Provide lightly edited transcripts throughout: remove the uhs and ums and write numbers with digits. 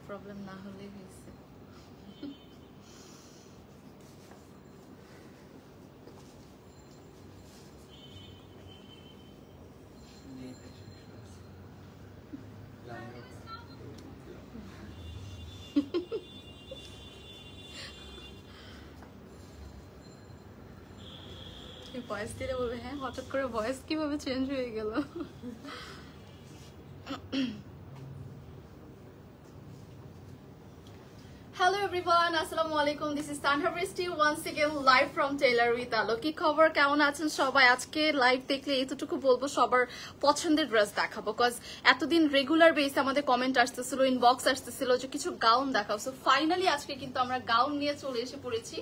Problem না হলেই হয়েছে। ভয়েস দিলে বলবে হ্যাঁ হঠাৎ করে ভয়েস কিভাবে চেঞ্জ হয়ে গেল। Hello everyone, assalamu alaikum. This is Tanha Bristi once again live from Tailor with Alo. কি খবর, কেমন আছেন সবাই? আজকে লাইভ দেখলে এতটুকু বলবো সবার পছন্দের ড্রেস দেখাবো, কজ এতদিন রেগুলার বেসে আমাদের কমেন্ট আসতেছিল, ইনবক্স আসতেছিল যে কিছু গাউন দেখাও। সো ফাইনালি আজকে কিন্তু আমরা গাউন নিয়ে চলে এসে পড়েছি।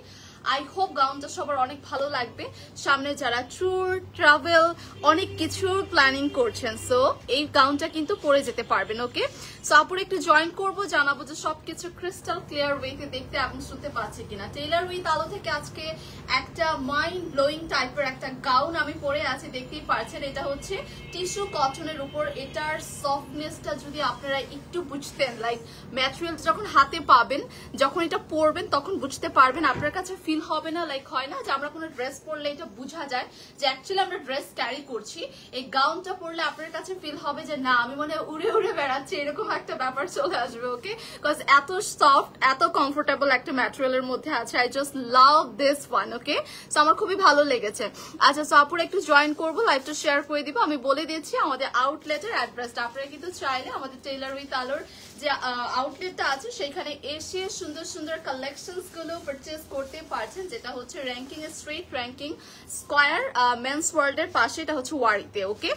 আই হোপ গাউনটা সবার অনেক ভালো লাগবে। সামনে যারা ট্যুর ট্রাভেল অনেক কিছু প্ল্যানিং করছেন, সো এই গাউনটা কিন্তু পরে যেতে পারবেন। ওকে, সো আপুর একটু জয়েন করবো, জানাবো যে সবকিছু ক্রিস্টাল ক্লিয়ার ওয়েতে দেখতে আপনি শুনতে পাচ্ছি কিনা। টেইলর উইথ আলো থেকে আজকে একটা মাইন্ড ব্লোয়িং টাইপের একটা গাউন আমি পরে আছি, দেখতেই পাচ্ছেন। এটা হচ্ছে টিস্যু কটনের উপর। এটার সফটনেসটা যদি আপনারা একটু বুঝতেন, লাইক ম্যাটেরিয়াল যখন হাতে পাবেন, যখন এটা পরবেন তখন বুঝতে পারবেন। আপনার কাছে ফিল হবে না, লাইক হয় না যে আমরা কোনো ড্রেস পরলে এটা বোঝা যায় যে অ্যাকচুয়ালি আমরা ড্রেস ক্যারি করছি। এই গাউনটা পরলে আপনার কাছে ফিল হবে যে না আমি মানে উড়ে উড়ে বেড়াচ্ছি, এরকম একটা ব্যাপার চলে আসবে। ওকে, বিকজ এত সফট এত কমফোর্টেবল একটা ম্যাটেরিয়ালের মধ্যে আছে। I just love this one. Okay, so আমার খুবই ভালো লেগেছে। আচ্ছা, সো আপুরা একটু জয়েন করবো, লাইভটা শেয়ার করে দিব। আমি বলে দিচ্ছি আমাদের আউটলেটের অ্যাড্রেসটা। আপনারা কিন্তু চাইলে আমাদের টেইলর উইথ আলোর যে আউটলেটটা আছে সেখানে এসে সুন্দর সুন্দর কালেকশনস গুলো পারচেজ করতে পারছেন, যেটা হচ্ছে Rankin Street, Rankin Square, Men's World এর পাশে। এটা হচ্ছে ওয়ারিতে। ওকে,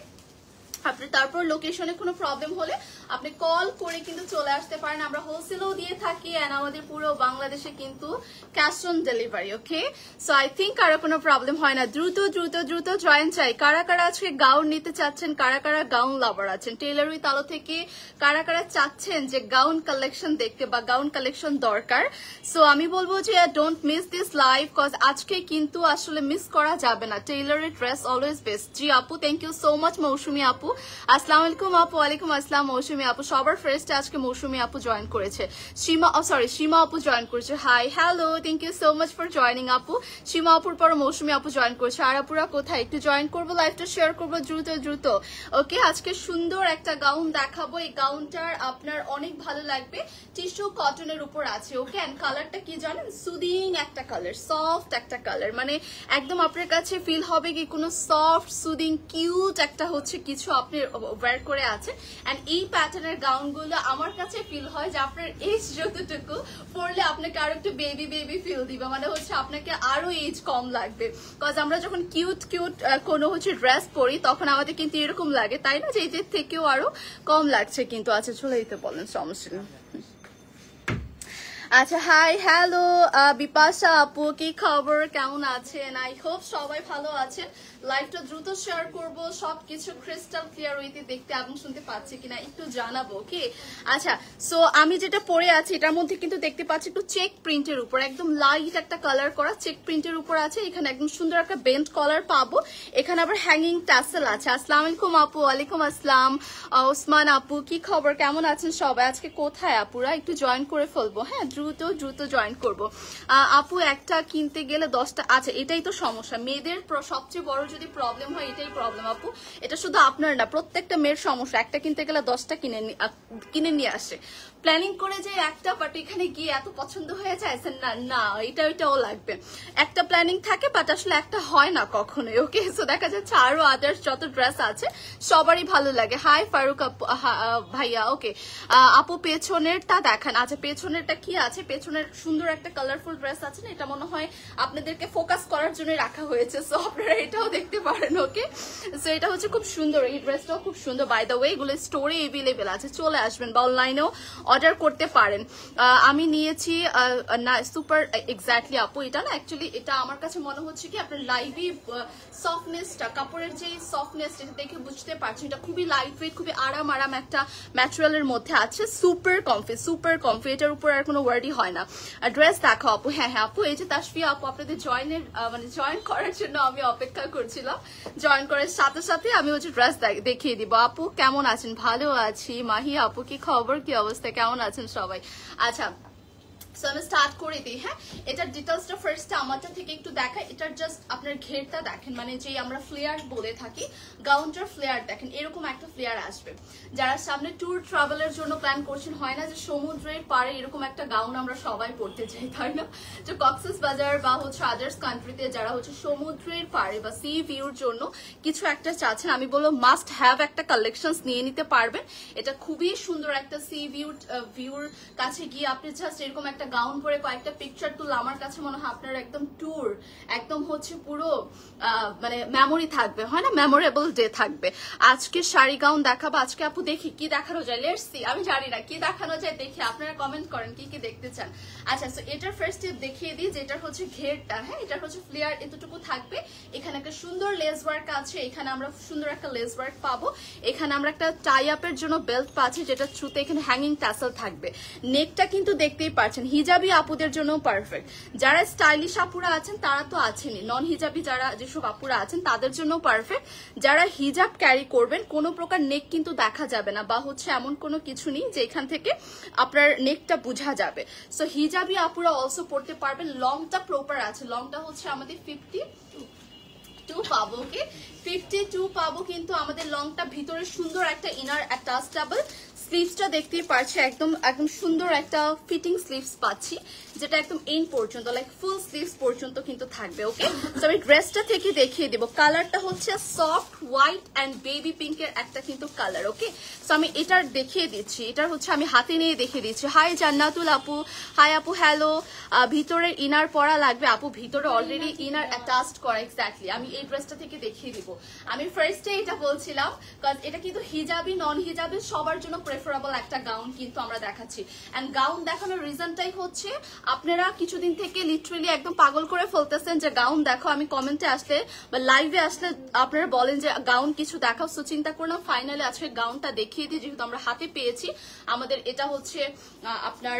আপনি তারপর লোকেশনে কোনো প্রবলেম হলে আপনি কল করে কিন্তু চলে আসতে পারেন। আমরা হোলসেলও দিয়ে থাকি এন্ড আমাদের পুরো বাংলাদেশে কিন্তু cash on delivery. Okay, so I think কারো কোনো প্রবলেম হয় না। দ্রুত দ্রুত দ্রুত জয়েন চাই। কারা কারা আজকে গাউন নিতে চাচ্ছেন, কারা কারা গাউন লাভার আছেন, টেইলর উইথ আলো থেকে কারা কারা চাচ্ছেন যে গাউন কালেকশন দেখতে বা গাউন কালেকশন দরকার। সো আমি বলবো যে don't miss this live, cause আজকে কিন্তু আসলে মিস করা যাবে না। টেইলরের ড্রেস অলওয়েজ বেস্ট। জি আপু, thank you so much. Mousumi আপু, আসসালামু আলাইকুম আপু। ওয়ালাইকুম আসসালাম মৌসুমী আপু। সবার ফার্স্টে আজকে মৌসুমী আপু জয়েন করেছে। সীমা আপু জয়েন করেছে। Hi, hello, thank you so much for joining আপু। সীমা আপুর পর মৌসুমী আপু জয়েন করেছে। আর আপুরা কোথায়, একটু জয়েন করবো, লাইভটা শেয়ার করবো দ্রুত দ্রুত। ওকে, আজকে সুন্দর একটা গাউন দেখাবো। এই গাউনটার আপনার অনেক ভালো লাগবে। টিস্যু কটনের উপর আছে। ওকে, এন্ড কালারটা কি জানেন, সুদিং একটা কালার, সফট একটা কালার, মানে একদম আপনার কাছে ফিল হবে কি কোনো সফট সুদিং কিউট একটা হচ্ছে কিছু আপনি ওয়্যার করে আছে। এন্ড এই প্যাটার্নের গাউন গুলো আমার কাছে ফিল হয় যে আপনার এজ যতটুকু পরলে আপনাকে আরো একটু বেবি বেবি ফিল দিবে, মানে হচ্ছে আপনাকে আরো এজ কম লাগবে। কজ আমরা যখন কিউট কিউট কোনো হচ্ছে ড্রেস পরি তখন আমাদের কিন্তু এরকম লাগে, তাই না, যে এজের থেকেও আরো কম লাগছে কিন্তু। আচ্ছা, চলে দিতে বলেন, সমস্যা নেই। আচ্ছা, হাই, হ্যালো বিপাশা আপু, কি খবর, কেমন আছেন? আই হোপ সবাই ভালো আছেন। লাইভটা দ্রুত শেয়ার করব, সবকিছু ক্রিস্টাল ক্লিয়ার ওয়েতে দেখতে এবং শুনতে পাচ্ছি কিনা একটু জানাবো। ওকে, আচ্ছা, সো আমি যেটা পরে আছি এটার মধ্যে কিন্তু দেখতে পাচ্ছি একটু চেক প্রিন্টের উপর, একদম লাইট একটা কালার করা চেক প্রিন্টের উপর আছে। এখানে একদম সুন্দর একটা বেন্ট কলার পাবো। এখানে আবার হ্যাঙ্গিং টাসেল আছে। আসসালামু আলাইকুম আপু। ওয়ালাইকুম আসসালাম। ওসমান আপু, কি খবর, কেমন আছেন সবাই? আজকে কোথায় আপুরা, একটু জয়েন করে ফেলবো। হ্যাঁ, দ্রুত দ্রুত জয়েন করবো। আপু একটা কিনতে গেলে 10টা। আচ্ছা, এটাই তো সমস্যা মেয়েদের, সবচেয়ে বড় যদি প্রবলেম হয় এটাই প্রবলেম আপু। এটা শুধু আপনার না, প্রত্যেকটা মেয়ের সমস্যা। একটা কিনতে গেলে 10টা কিনে নিয়ে আসে, প্ল্যানিং করে যে একটা, বাট এখানে গিয়ে এত পছন্দ হয়ে যায় না, না এটা ওইটাও লাগবে। একটা প্ল্যানিং থাকে বাট আসলে একটা হয় না কখনোই। ওকে, সো দেখা যাচ্ছে আরো আদার্স যত ড্রেস আছে সবারই ভালো লাগে। হাই ফারুক আপু, ভাইয়া। ওকে আপু, পেছনেরটা দেখান। আচ্ছা, পেছনেরটা কি আছে? পেছনের সুন্দর একটা কালারফুল ড্রেস আছে না, এটা মনে হয় আপনাদেরকে ফোকাস করার জন্য রাখা হয়েছে, সো আপনারা এটাও দেখতে পারেন। ওকে, সো এটা হচ্ছে খুব সুন্দর, এই ড্রেসটাও খুব সুন্দর। বাই দ্য ওয়ে এগুলো স্টোরে এভেলেবেল আছে, চলে আসবেন বা অনলাইনেও অর্ডার করতে পারেন। আমি নিয়েছি না সুপার এক্স্যাক্টলি আপু, এটা না অ্যাকচুয়ালি এটা আমার কাছে মনে হচ্ছে কি আপনার লাইভি সফটনেসটা, কাপড়ের যে সফটনেস এটা দেখে বুঝতে পারছি এটা খুবই লাইট ওয়েট, খুবই আরাম একটা ম্যাটেরিয়ালের মধ্যে আছে। সুপার কমফি, এটার উপর আর কোনো ওয়ার্ডই হয় না। ড্রেস দেখো আপু। হ্যাঁ হ্যাঁ আপু, এই যে তাসফিয়া আপু, আপনাদের জয়েন করার জন্য আমি অপেক্ষা করছিলাম। জয়েন করার সাথে সাথে আমি হচ্ছে ড্রেস দেখিয়ে দিব। আপু কেমন আছেন? ভালো আছি। মাহি আপু, কি খবর, কি অবস্থা, কেমন আছেন সবাই? আচ্ছা, সো আমি স্টার্ট করে দিই। হ্যাঁ, এটার ডিটেলসটা ফার্স্টে আমারটা থেকে একটু দেখাই। এটার জাস্ট আপনার ঘেরটা দেখেন, মানে যে আমরা ফ্লেয়ার বলে থাকি, গাউনটার ফ্লেয়ার দেখেন, এরকম একটা ফ্লেয়ার আসবে। যারা সামনে ট্যুর ট্রাভেলের জন্য প্ল্যান করছেন, হয় না যে সমুদ্রের পাড়ে এরকম একটা গাউন আমরা সবাই পড়তে চাই, তাই না? যে কক্সেস বাজার বা হচ্ছে আদার্স কান্ট্রিতে যারা হচ্ছে সমুদ্রের পাড়ে বা সি ভিউর জন্য কিছু একটা চাচ্ছেন, আমি বলবো মাস্ট হ্যাভ একটা কালেকশনস নিয়ে নিতে পারবেন। এটা খুবই সুন্দর একটা সি ভিউর কাছে গিয়ে আপনি জাস্ট এরকম একটা গাউন পরে কয়েকটা পিকচার তুললে আমার কাছে মনে হয় আপনার একদম ট্যুর একদম হচ্ছে পুরো মানে মেমোরি থাকবে, হয় না, মেমোরেবল ডে থাকবে। আজকে শাড়ি গাউন দেখাবো। আজকে আপু দেখি কি দেখানো যায়, লেটস সি। আমি জানি না কি দেখানো যায়, দেখি আপনারা কমেন্ট করেন কি কি দেখতে চান। আচ্ছা, সো এটার ফার্স্ট দেখিয়ে দিই যে এটার হচ্ছে ঘেরটা। হ্যাঁ, এটার হচ্ছে ফ্লেয়ার এতটুকু থাকবে। এখানে একটা সুন্দর লেস ওয়ার্ক আছে, এখানে আমরা সুন্দর একটা লেস ওয়ার্ক পাবো। এখানে আমরা একটা টাই আপের জন্য বেল্ট পাচ্ছি, যেটা থ্রুতে এখানে হ্যাঙ্গিং টাসেল থাকবে। নেকটা কিন্তু দেখতেই পাচ্ছেন হিজাবি আপুদের জন্য পারফেক্ট। যারা স্টাইলিশ আপুরা আছেন তারা তো আছেনই, নন হিজাবি যারা যেসব আপুরা আছেন তাদের জন্য পারফেক্ট। যারা হিজাব ক্যারি করবেন কোনো প্রকার নেক কিন্তু দেখা যাবে না, বা হচ্ছে এমন কোনো কিছু নেই যে এখান থেকে আপনার নেকটা বোঝা যাবে। সো হিজাবি আপুরা অলসো পড়তে পারবেন। লংটা প্রপার আছে, লংটা হচ্ছে আমাদের 52 পাবো। ওকে, 52 পাবো, কিন্তু আমাদের লংটা ভিতরে সুন্দর একটা ইনার অ্যাটাচেবল। স্লিভসটা দেখতেই পারছি, একদম একদম সুন্দর একটা ফিটিং স্লিভস পাচ্ছি, যেটা একদম এন্ড পর্যন্ত লাইক ফুল স্লিভস পর্যন্ত কিন্তু থাকবে। ওকে, তো আমি ড্রেসটা থেকে দেখিয়ে দেবো। কালারটা হচ্ছে সফট হোয়াইট অ্যান্ড বেবি পিঙ্কের একটা কিন্তু কালার। ওকে, তো আমি এটার দেখিয়ে দিচ্ছি, এটার হচ্ছে আমি হাতে নিয়ে দেখিয়ে দিচ্ছি। হাই জান্নাতুল আপু, হাই আপু, হ্যালো। ভিতরে ইনার পরা লাগবে আপু? ভিতরে অলরেডি ইনার অ্যাটাচড করা। এক্স্যাক্টলি, আমি এই ড্রেসটা থেকে দেখিয়ে দিব। আমি ফার্স্টে এটা বলছিলাম কারণ এটা কিন্তু হিজাবি নন হিজাবি সবার জন্য প্রেফারেবল একটা গাউন কিন্তু আমরা দেখাচ্ছি। এন্ড গাউন দেখানোর রিজনটাই হচ্ছে আপনারা কিছুদিন থেকে লিটারালি একদম পাগল করে ফেলতেছেন যে গাউন দেখো। আমি কমেন্টে আসলে বা লাইভে আসলে আপনারা বলেন যে গাউন কিছু দেখাও। সো চিন্তা করলাম ফাইনালি আজকে গাউনটা দেখিয়ে দিই, যেহেতু আমরা হাতে পেয়েছি। আমাদের এটা হচ্ছে আপনার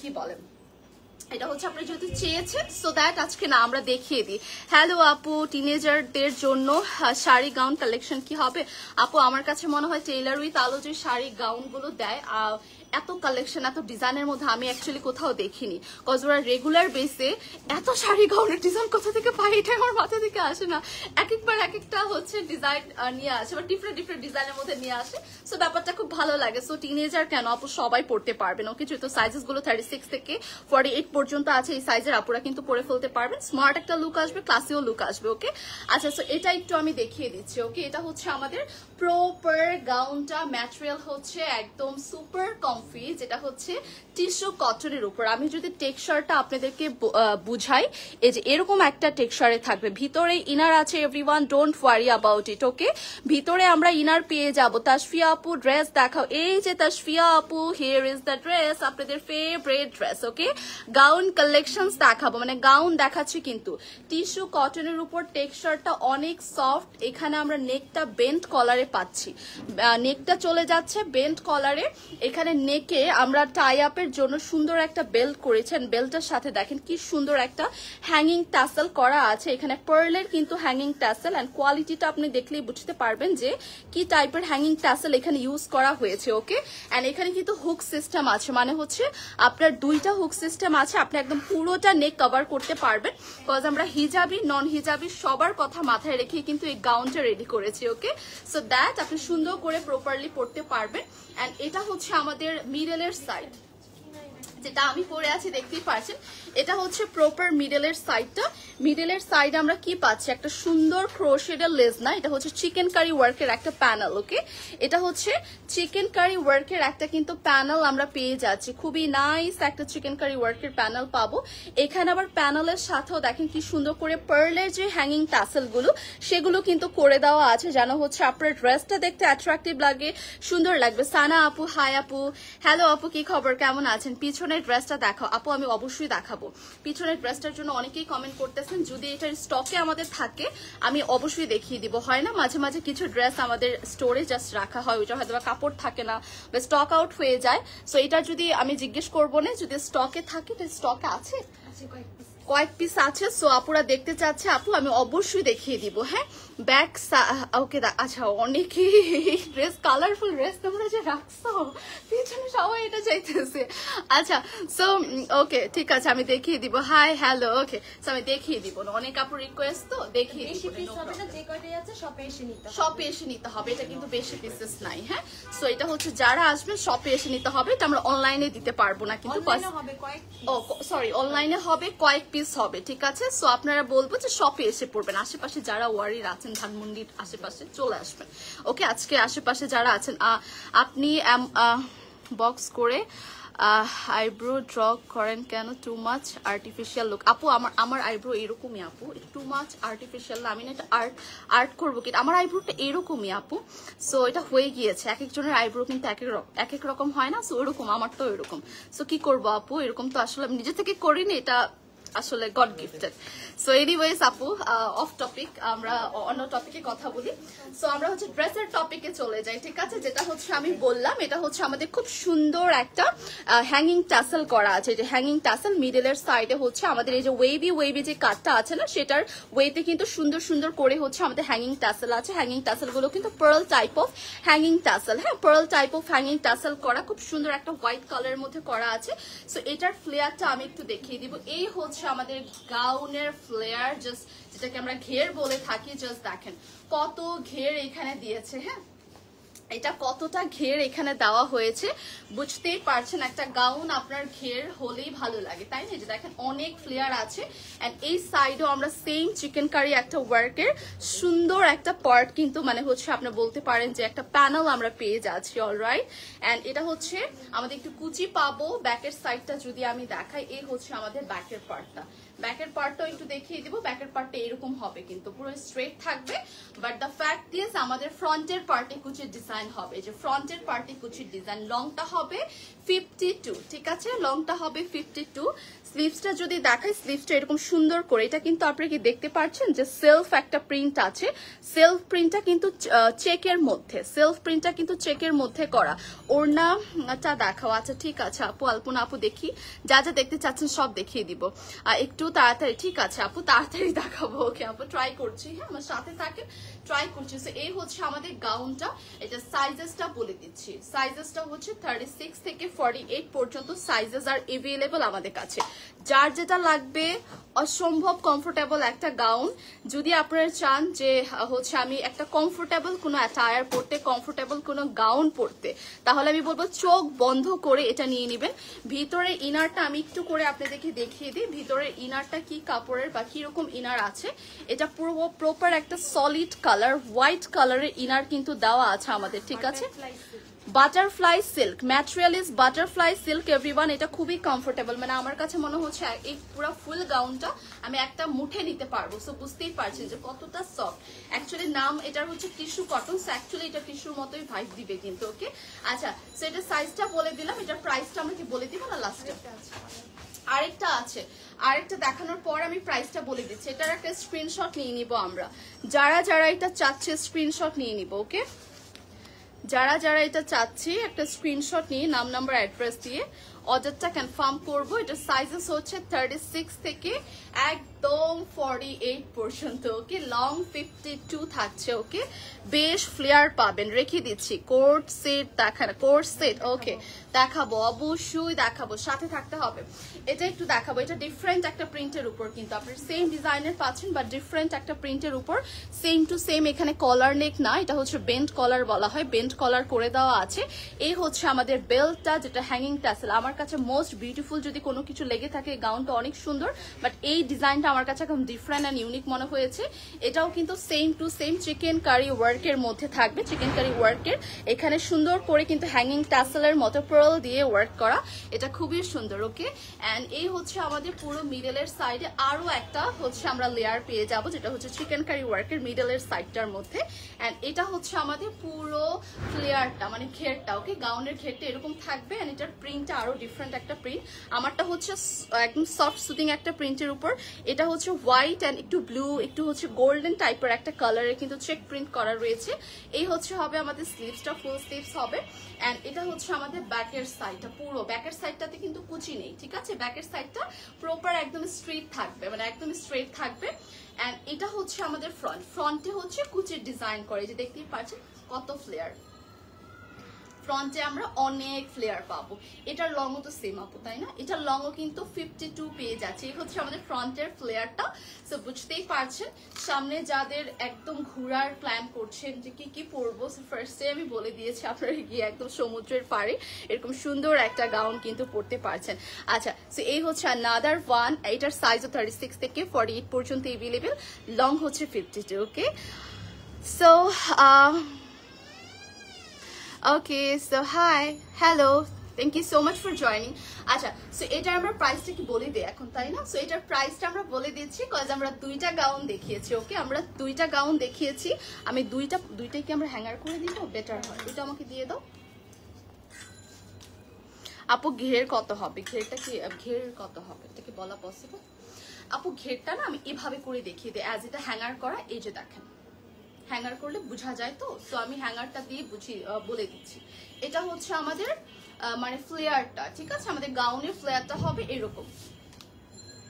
কি বলেন, এটা হচ্ছে আপনি যেহেতু চেয়েছেন, সো দ্যাট আজকে না আমরা দেখিয়ে দিই। হ্যালো আপু, টিনেজারদের জন্য শাড়ি গাউন কালেকশন কি হবে? আপু আমার কাছে মনে হয় টেইলার উইথ আলো যে শাড়ি গাউনগুলো দেয়, এত কালেকশন এত ডিজাইনের মধ্যে আমি অ্যাকচুয়ালি কোথাও দেখিনি। কজ ওরা রেগুলার বেসে এত শাড়ি গাউনের ডিজাইন কোথা থেকে পাই, এটা আমার মাথা থেকে আসে না। এক একবার এক একটা হচ্ছে ডিজাইন নিয়ে আসে, বা ডিফারেন্ট ডিফারেন্ট ডিজাইনের মধ্যে নিয়ে আসে। সো ব্যাপারটা খুব ভালো লাগে। সো টিনেজার কেন আপু, সবাই পড়তে পারবেন। ওকে, যেহেতু সাইজেস গুলো 36 থেকে 48 পর্যন্ত আছে, এই সাইজের আপুরা কিন্তু পরে ফেলতে পারবেন। স্মার্ট একটা লুক আসবে, ক্লাসিও লুক আসবে। ওকে, আচ্ছা, সো এটা একটু আমি দেখিয়ে দিচ্ছি। ওকে, এটা হচ্ছে আমাদের প্রপার গাউনটা। ম্যাটেরিয়াল হচ্ছে একদম সুপার কমফি, যেটা হচ্ছে টিস্যু কটনের উপর। আমি যদি টেক্সচারটা আপনাদেরকে বুঝাই, এই যে এরকম একটা টেক্সচারে থাকবে। ভিতরে ইনার আছে, everyone don't worry about it. Okay, ভিতরে আমরা ইনার পেয়ে যাব। তাসফিয়া আপু ড্রেস দেখাও। এই যে তাসফিয়া আপু, হিয়ার ইজ দ্য ড্রেস, আপনাদের ফেভারিট ড্রেস। ওকে, গাউন কালেকশনস দেখাবো, মানে গাউন দেখাচ্ছি কিন্তু টিস্যু কটনের উপর। টেক্সচারটা অনেক সফট। এখানে আমরা নেকটা বেন্ট কলারে পাচ্ছি, নেকটা চলে যাচ্ছে বেন্ট কলারে। এখানে নেকে আমরা টাই আপের জন্য সুন্দর একটা বেল্ট করেছেন। বেল্টের সাথে দেখেন কি সুন্দর একটা হ্যাঙ্গিং টাসেল করা আছে। এখানে পার্লের কিন্তু হ্যাঙ্গিং টাসেল, এন্ড কোয়ালিটিটা আপনি দেখলেই বুঝতে পারবেন যে কি টাইপের হ্যাঙ্গিং টাসেল এখানে ইউজ করা হয়েছে। ওকে, এন্ড এখানে কিন্তু হুক সিস্টেম আছে, মানে হচ্ছে আপনার দুইটা হুক সিস্টেম আছে। আপনি একদম পুরোটা নেক কভার করতে পারবেন। বিকজ আমরা হিজাবি নন হিজাবি সবার কথা মাথায় রেখে কিন্তু এই গাউনটা রেডি করেছি। ওকে, সো দ্যাট আপনি সুন্দর করে প্রপারলি পড়তে পারবেন। এন্ড এটা হচ্ছে আমাদের মিডলের সাইড, যেটা আমি পরে আছি দেখতেই পাচ্ছেন। এটা হচ্ছে প্রপার মিডলের সাইডটা। মিডলের সাইড আমরা কি পাচ্ছি, একটা সুন্দর ক্রোশেডের লেস না, এটা হচ্ছে চিকেন কারি ওয়ার্কের একটা প্যানেল। ওকে, এটা হচ্ছে চিকেন কারি ওয়ার্কের একটা কিন্তু প্যানেল আমরা পেয়ে যাচ্ছি। খুবই নাইস একটা চিকেন কারি ওয়ার্কের প্যানেল পাবো। এখানে আবার প্যানেলের সাথেও দেখেন কি সুন্দর করে পার্লের যে হ্যাঙ্গিং টাসেল গুলো সেগুলো কিন্তু করে দেওয়া আছে, যেন হচ্ছে আপনার ড্রেসটা দেখতে অ্যাট্রাকটিভ লাগে, সুন্দর লাগবে। সানা আপু, হাই আপু, হ্যালো আপু, কি খবর, কেমন আছেন? পিছনের ড্রেসটা দেখাও আপু। আমি অবশ্যই দেখাবো। পিছনের ড্রেসটার জন্য অনেকেই কমেন্ট করতেছেন, যদি এটার স্টকে আমাদের থাকে আমি অবশ্যই দেখিয়ে দিব। হয় না মাঝে মাঝে কিছু ড্রেস আমাদের স্টোরে জাস্ট রাখা হয়, ওইটা হয়তো কাপড় থাকে না বা স্টক আউট হয়ে যায়। সো এটা যদি আমি জিজ্ঞেস করবো না, যদি স্টকে থাকে, স্টকে আছে কয়েক পিস আছে, সো আপুরা দেখতে চাচ্ছে আপু আমি অবশ্যই দেখিয়ে দিব। হ্যাঁ ব্যাক ওকে আচ্ছা অনেকে ড্রেস কালারফুল ড্রেস তোমরা যে রাখছো পিছনে সবাই এটা চাইতেছে। আচ্ছা সো ওকে ঠিক আছে আমি দেখিয়ে দিব। হাই হ্যালো ওকে সো আমি দেখিয়ে দিব, অনেক আপু রিকোয়েস্ট তো দেখিয়ে দিব। যে কয়টাই আছে শপে এসে নিতে হবে, শপে এসে নিতে হবে, এটা কিন্তু বেশি পিসেস নাই। হ্যাঁ সো এটা হচ্ছে যারা আসবে শপে এসে নিতে হবে, এটা আমরা অনলাইনে দিতে পারবো না কিন্তু সরি অনলাইনে হবে কয়েক পিস হবে, ঠিক আছে। সো আপনারা বলবো যে শপে এসে পড়বেন, আশেপাশে যারা ওয়ারির আছেন ধানমন্ডির আশেপাশে চলে আসবেন। ওকে আজকে আশেপাশে যারা আছেন আপনি বক্স করে আইব্রো ড্র করেন কেন, টু মাচ আর্টিফিশিয়াল লুক। আপু আমার আইব্রো এরকমই আপু, টু মাচ আর্টিফিশিয়াল না, আমি না এটা আর্ট করবো কি, আমার আইব্রোটা এরকমই আপু। সো এটা হয়ে গিয়েছে, এক একজনের আইব্রো কিন্তু এক এক রকম হয় না, সো ওরকম আমার তো এরকম। সো কি করবো আপু, এরকম তো আসলে আমি নিজে থেকে করিনি, এটা আসলে গড গিফটেড। সো এনিওয়েজ আপু অফ টপিক, আমরা অন্য টপিকে কথা বলি। সো আমরা হচ্ছে ড্রেসের টপিকে চলে যাই, ঠিক আছে। যেটা হচ্ছে আমি বললাম এটা হচ্ছে আমাদের খুব সুন্দর একটা হ্যাঙ্গিং টাসেল করা আছে, যে হ্যাঙ্গিং টাসেল মিডলের সাইডে হচ্ছে আমাদের এই যে ওয়েভি যে কাটটা আছে না, সেটার ওয়েতে কিন্তু সুন্দর সুন্দর করে হচ্ছে আমাদের হ্যাঙ্গিং টাসেল আছে। হ্যাঙ্গিং টাসেল গুলো কিন্তু pearl type of hanging tassel, হ্যাঁ pearl type of hanging tassel করা, খুব সুন্দর একটা হোয়াইট কালারের মধ্যে করা আছে। সো এটার ফ্লেয়ারটা আমি একটু দেখিয়ে দিব। এই হচ্ছে আমাদের গাউনের ফ্লেয়ার, জাস্ট যেটাকে আমরা ঘের বলে থাকি। জাস্ট দেখেন কত ঘের এখানে দিয়েছে, হ্যাঁ এটা কতটা ঘের এখানে দেওয়া হয়েছে বুঝতেই পারছেন। একটা গাউন আপনার ঘের হলেই ভালো লাগে, তাই না। যে দেখেন অনেক ফ্লেয়ার আছে, এন্ড এই সাইডেও আমরা সেম চিকেন কারি একটা ওয়ার্কের সুন্দর একটা পার্ট কিন্তু মানে হচ্ছে আপনি বলতে পারেন যে একটা প্যানেল আমরা পেয়ে যাচ্ছি, অলরাইট। এন্ড এটা হচ্ছে আমাদের একটু কুচি পাবো। ব্যাকের সাইডটা যদি আমি দেখাই, এই হচ্ছে আমাদের ব্যাকের পার্টটা। ব্যাকের পার্টটাও একটু দেখিয়ে দিব। ব্যাকের পার্টটা এরকম হবে কিন্তু পুরো স্ট্রেট থাকবে, বাট দ্য ফ্যাক্ট ইজ আমাদের ফ্রন্টের পার্টে কুচির ডিজাইন হবে, যে ফ্রন্টের পার্টে কুচির ডিজাইন। লংটা হবে 52, ঠিক আছে, লংটা হবে 52। স্লিভসটা যদি দেখাই, স্লিভসটা এরকম সুন্দর করে, এটা কিন্তু আপনারা কি দেখতে পাচ্ছেন যে সেলফ একটা প্রিন্ট আছে। সেলফ প্রিন্টটা কিন্তু চেকের মধ্যে, সেলফ প্রিন্টটা কিন্তু চেকের মধ্যে করা। ওড়নাটা দেখাও, আচ্ছা ঠিক আছে আপু। আলপনা আপু দেখি, যা যা দেখতে চাচ্ছেন সব দেখিয়ে দিব একটু তাড়াতাড়ি, ঠিক আছে আপু তাড়াতাড়ি দেখাবো। ওকে আপু ট্রাই করছি, হ্যাঁ আমার সাথে থাকেন, ট্রাই করছি। সো এই হচ্ছে আমাদের গাউনটা, এটা সাইজেসটা বলে দিচ্ছি। সাইজেসটা হচ্ছে 36 থেকে 48 পর্যন্ত সাইজেস আর এভেলেবল আমাদের কাছে। যার যেটা লাগবে, অসম্ভব কমফোর্টেবল একটা গাউন। যদি আপনারা চান যে হচ্ছে আমি একটা কমফোর্টেবল কোনো অ্যাটায়ার পরতে, কমফোর্টেবল কোনো গাউন পরতে, তাহলে আমি বলবো চোখ বন্ধ করে এটা নিয়ে নেবেন। ভিতরে ইনারটা আমি একটু করে আপনাদেরকে দেখিয়ে দিই, ভিতরের ইনারটা কি কাপড়ের বা কিরকম ইনার আছে। এটা পুরো প্রপার একটা সলিড কালার, হোয়াইট কালারের ইনার কিন্তু দেওয়া আছে আমাদের, ঠিক আছে। Butterfly silk, material is butterfly silk everyone. এটা খুবই কমফোর্টেবল, মানে আমার কাছে মনে হচ্ছে এই পুরো ফুল গাউনটা আমি একটা মুঠে নিতে পারবো। সো বুঝতেই পারছেন যে কতটা সফট। অ্যাকচুয়ালি নাম এটার হচ্ছে টিস্যু কটন, সো অ্যাকচুয়ালি এটা টিস্যুর মতোই ভাইব দিবে কিন্তু। ওকে আচ্ছা, সো এটা সাইজটা বলে দিলাম, এটার প্রাইসটা আমরা কি বলে দিব না লাস্টে? আরেকটা আছে, আরেকটা দেখানোর পর আমি প্রাইসটা বলে দিচ্ছি। এটার একটা স্ক্রিনশট নিয়ে নিব আমরা, যারা যারা এটা চাচ্ছে স্ক্রিনশট নিয়ে নিব। ওকে যারা যারা এটা চাচ্ছি একটা স্ক্রিনশট নিয়ে নাম নাম্বার অ্যাড্রেস দিয়ে অর্ডারটা কনফার্ম করবো। এটা সাইজেস হচ্ছে 36 থেকে একদম 48 পর্যন্ত। ওকে লং 52 থাকছে। ওকে বেশ ফ্লেয়ার পাবেন, রেখে দিচ্ছি। কোট সেট দেখানো, কোট সেট ওকে দেখাবো, অবশ্যই দেখাবো, সাথে থাকতে হবে। এটা একটু দেখাবো, এটা ডিফারেন্ট একটা প্রিন্টের উপর কিন্তু আপনার সেম ডিজাইনের পাচ্ছেন, বাট ডিফারেন্ট একটা প্রিন্টের উপর। সেম টু সেম, এখানে কলার নেক না, এটা হচ্ছে বেন্ট কলার বলা হয়, বেন্ট কলার করে দেওয়া আছে। এই হচ্ছে আমাদের বেল্টটা, যেটা হ্যাঙ্গিং টাসেল। আমার কাছে মোস্ট বিউটিফুল যদি কোনো কিছু লেগে থাকে, গাউনটা অনেক সুন্দর, বাট এই ডিজাইনটা আমার কাছে একদম ডিফারেন্ট অ্যান্ড ইউনিক মনে হয়েছে। এটাও কিন্তু same to same chicken curry ওয়ার্কের মধ্যে থাকবে, চিকেন কারি ওয়ার্কের। এখানে সুন্দর করে কিন্তু হ্যাঙ্গিং টাসেলের মতো পার্ল দিয়ে ওয়ার্ক করা, এটা খুবই সুন্দর। ওকে অ্যান্ড এই হচ্ছে আমাদের পুরো মিডলের সাইডে আরো একটা হচ্ছে আমরা লেয়ার পেয়ে যাব, যেটা হচ্ছে চিকেন কারি ওয়ার্কের মিডলের সাইডটার মধ্যে। অ্যান্ড এটা হচ্ছে আমাদের পুরো ফ্লেয়ারটা, মানে ঘেরটা। ওকে গাউনের ঘেরটা এরকম থাকবে, অ্যান্ড এটার প্রিন্টটা আরো ডিফারেন্ট একটা প্রিন্ট। আমারটা হচ্ছে একদম সফট সুদিং একটা প্রিন্টের উপর, এটা হচ্ছে হোয়াইট অ্যান্ড একটু ব্লু একটু হচ্ছে গোল্ডেন টাইপের একটা কালারের কিন্তু চেক প্রিন্ট করা রয়েছে। এই হচ্ছে হবে আমাদের স্লিভসটা, ফুল স্লিভস হবে। অ্যান্ড এটা হচ্ছে আমাদের ব্যাকের সাইডটা, পুরো ব্যাকের সাইডটাতে কিন্তু কুচি নেই, ঠিক আছে? ব্যাকের সাইডটা প্রপার একদম স্ট্রেট থাকবে, মানে একদম স্ট্রেট থাকবে। অ্যান্ড এটা হচ্ছে আমাদের ফ্রন্টে হচ্ছে কুচির ডিজাইন করে, যে দেখতেই পাচ্ছেন কত ফ্লেয়ার। ফ্রন্টে আমরা অনেক ফ্লেয়ার পাবো। এটার লংও তো সেম আপু, তাই না? এটার লংও কিন্তু 52 পেয়ে যাচ্ছে। এই হচ্ছে আমাদের ফ্রন্টের ফ্লেয়ারটা। সো বুঝতেই পারছেন, সামনে যাদের একদম ঘোরার প্ল্যান করছেন যে কি কি পরবো, ফার্স্টে আমি বলে দিয়েছি আপনারা গিয়ে একদম সমুদ্রের পাড়ে এরকম সুন্দর একটা গাউন কিন্তু পরতে পারছেন। আচ্ছা, সো এই হচ্ছে আনাদার ওয়ান। এটার সাইজও 36 থেকে 48 পর্যন্ত এভেলেবেল, লং হচ্ছে 52। Okay, so okay, so hi, hello, thank you so much for joining. আচ্ছা, সো এটার আমরা প্রাইসটা কি বলে দিই এখন, তাই না? সো এটার প্রাইসটা আমরা বলে দিচ্ছি কজ আমরা দুইটা গাউন দেখিয়েছি। ওকে, আমরা দুইটা গাউন দেখিয়েছি। আমি দুইটাই কি আমরা হ্যাঙ্গার করে দিব? বেটার হয়, দুইটা আমাকে দিয়ে দাও আপু। ঘের কত হবে? ঘেরটা কি ঘের কত হবে এটা কি বলা পসিবল আপু? ঘেরটা না আমি এভাবে করে দেখিয়ে দিই, অ্যাজ এটা হ্যাঙ্গার করা। এই যে দেখেন, হ্যাঙ্গার করলে বোঝা যায় তো, সো আমি হ্যাঙ্গারটা দিয়ে বলে দিচ্ছি। এটা হচ্ছে আমাদের মানে ফ্লেয়ারটা, ঠিক আছে? আমাদের গাউনের ফ্লেয়ারটা হবে এরকম।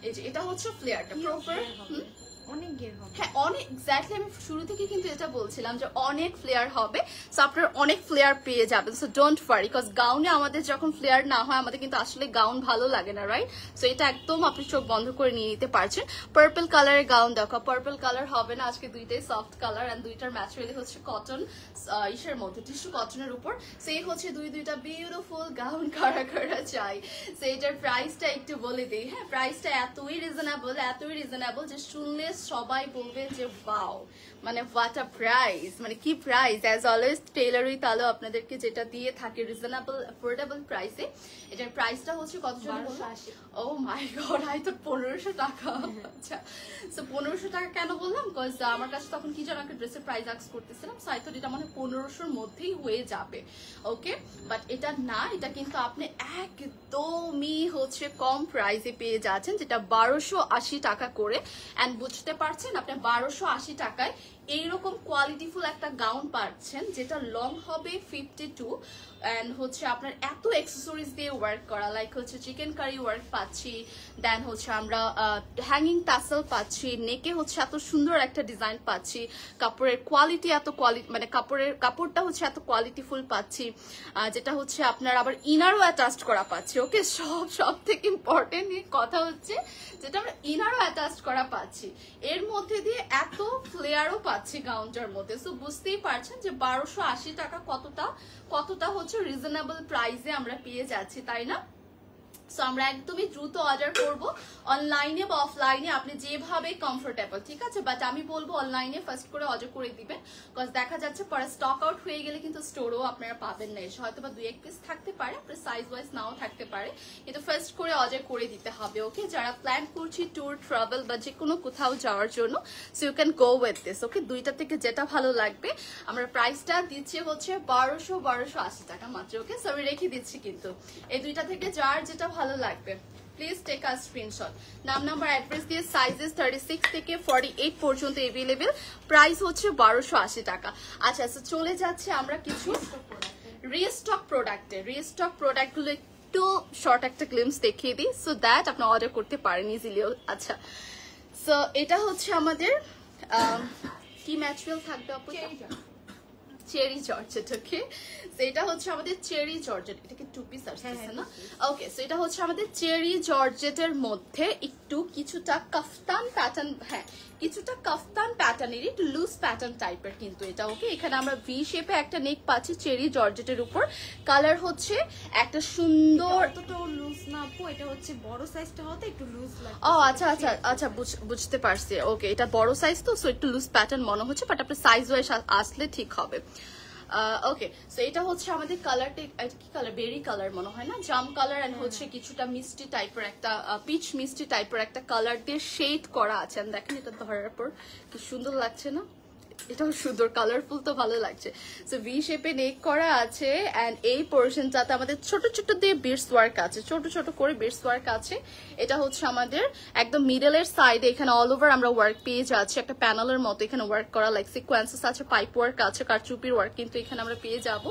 এই যে এটা হচ্ছে ফ্লেয়ারটা প্রপার। অনেক ঘের হবে, হ্যাঁ অনেক, এক্স্যাক্টলি আমি শুরু থেকে কিন্তু এটা বলছিলাম যে অনেক ফ্লেয়ার হবে। সো আপনারা অনেক ফ্লেয়ার পেয়ে যাবেন, সো ডোন্ট ওয়ারি, বিকজ গাউনে আমাদের যখন ফ্লেয়ার না হয় আমাদের কিন্তু আসলে গাউন ভালো লাগে না, রাইট? সো এটা একদম আপনি চোখ বন্ধ করে নিয়ে নিতে পারছেন। পার্পল কালারের গাউন দেখো, পার্পল কালার হবে না আজকে, দুইটাই সফট কালার অ্যান্ড দুইটার ম্যাটেরিয়ালি হচ্ছে কটন, ইসের মধ্যে টিস্যু কটনের উপর। সেই হচ্ছে দুইটা বিউটিফুল গাউন কারা কারা চাই। সো এটার প্রাইসটা একটু বলে দিই। হ্যাঁ, প্রাইসটা এতই রিজনেবল যে শুনলে সবাই বলবেন যে ওয়াও, মানে হোয়াট আ প্রাইস, মানে কি price. As always Taylor with আলো আপনাদেরকে যেটা দিয়ে থাকে রিজনেবল অ্যাফোর্ডেবল প্রাইসে। এটার প্রাইসটা হচ্ছে কত জন? ও মাই গড, আই তো 1500 টাকা। আচ্ছা, সো 1500 টাকা কেন বললাম? বিকজ আমার কাছে তখন কি যেন একটা ড্রেসের প্রাইস আক্স করতেছিলাম, সো আই থট এটা মানে 1500-র মধ্যেই হয়ে যাবে। ওকে, বাট এটা না, এটা কিন্তু আপনি একদমই হচ্ছে কম প্রাইসে পেয়ে যাচ্ছেন, যেটা 1280 টাকা করে। অ্যান্ড বুঝতে পারছেন, আপনি 1280 টাকায় এইরকম কোয়ালিটিফুল একটা গাউন পাচ্ছেন, যেটা লং হবে 52 অ্যান্ড হচ্ছে আপনার এত অ্যাক্সেসরিজ দিয়ে ওয়ার্ক করা, লাইক হচ্ছে চিকেন কারি ওয়ার্ক পাচ্ছি, দেন হচ্ছে আমরা হ্যাঙ্গিং টাসেল পাচ্ছি, নেকে হচ্ছে এত সুন্দর একটা ডিজাইন পাচ্ছি, কাপড়ের কোয়ালিটি এত মানে কাপড়টা হচ্ছে এত কোয়ালিটিফুল পাচ্ছি, যেটা হচ্ছে আপনার আবার ইনারও অ্যাটাচড করা পাচ্ছি। ওকে, সব থেকে ইম্পর্টেন্ট কথা হচ্ছে যেটা আমরা ইনারও অ্যাটাচড করা পাচ্ছি, এর মধ্যে দিয়ে এত ফ্লেয়ারও পাচ্ছি গাউনটার মধ্যে। সো বুঝতেই পারছেন যে 1280 টাকা কতটা হচ্ছে রিজনেবল প্রাইসে আমরা পেয়ে যাচ্ছি, তাই না? সো আমরা একদমই দ্রুত অর্ডার করব, অনলাইনে বা অফলাইনে আপনি যেভাবে কমফোর্টেবল, ঠিক আছে? বাট আমি বলবো অনলাইনে ফার্স্ট করে অর্ডার করে দিবেন, বিকজ দেখা যাচ্ছে পরে স্টক আউট হয়ে গেলে কিন্তু স্টোরও আপনারা পাবেন না, এসে হয়তো বা 2-1 পিস থাকতে পারে, আপনার সাইজ ওয়াইজ নাও থাকতে পারে, কিন্তু ফার্স্ট করে অর্ডার করে দিতে হবে। ওকে, যারা প্ল্যান করছি ট্যুর ট্রাভেল বা যে কোনো কোথাও যাওয়ার জন্য, so you can go with this. Okay, দুইটা থেকে যেটা ভালো লাগবে। আমরা প্রাইসটা দিচ্ছি হচ্ছে 1280 টাকা মাত্র। ওকে, সো আমি রেখে দিচ্ছি কিন্তু এই দুইটা থেকে যার যেটা ভালো লাগবে প্লিজ টেক আ স্ক্রিনশট। নাম নাম্বার অ্যাড্রেস দিয়ে সাইজেস 36 থেকে 48 পর্যন্ত এভেলেবেল, প্রাইস হচ্ছে 1280 টাকা। আচ্ছা, সো চলে যাচ্ছে আমরা কিছু রিস্টক প্রোডাক্টগুলো একটু শর্ট একটা গ্লিমস দেখিয়ে দিই, সো দ্যাট আপনি অর্ডার করতে পারেন ইজিলি। আচ্ছা, সো এটা হচ্ছে আমাদের কি ম্যাটেরিয়াল থাকবে আপু? Cherry georgette. ওকে, সো এটা হচ্ছে আমাদের চেরি জর্জেট, এটাকে 2 পিস আসছে না? ওকে, সো এটা হচ্ছে আমাদের চেরি জর্জেটের মধ্যে একটু কিছুটা কাফতান প্যাটার্ন, হ্যাঁ কিছুটা কাফতান প্যাটার্নের একটু লুজ প্যাটার্ন টাইপের কিন্তু এটা। ওকে, এখানে আমরা ভি শেপে একটা নেক পাচ্ছি চেরি জর্জেটের উপর, কালার হচ্ছে একটা সুন্দর, অতটাও লুজ না আপু, এটা হচ্ছে বড় সাইজটা হতে একটু লুজ লাগে। ও আচ্ছা আচ্ছা আচ্ছা, বুঝতে পারছি। ওকে, এটা বড় সাইজ তো, সো একটু লুজ প্যাটার্ন মনে হচ্ছে, বাট আপনার সাইজ ওয়াইজ আসলে ঠিক হবে। ওকে, সো এটা হচ্ছে আমাদের কালারটা কি কালার? বেরি কালার মনে হয় না, জাম কালার এন্ড হচ্ছে কিছুটা মিষ্টি টাইপের একটা পিচ মিষ্টি টাইপের একটা কালার দিয়ে শেড করা আছে। দেখেন এটা ধরার পর কি সুন্দর লাগছে না? এটাও সুন্দর, কালারফুল তো ভালো লাগছে। সো ভি শেপে নেক করা আছে এন্ড এই পোরশনটাতে আমাদের ছোট ছোট দিয়ে বিটস ওয়ার্ক আছে, ছোট ছোট করে বিটস ওয়ার্ক আছে। এটা হচ্ছে আমাদের একদম মিডলের সাইডে, এখানে অল ওভার আমরা ওয়ার্ক পেয়ে যাচ্ছি, একটা প্যানেলের মতো এখানে ওয়ার্ক করা, লাইক সিকোয়েন্সেস আছে, পাইপ ওয়ার্ক আছে, কারচুপির ওয়ার্ক কিন্তু এখানে আমরা পেয়ে যাবো।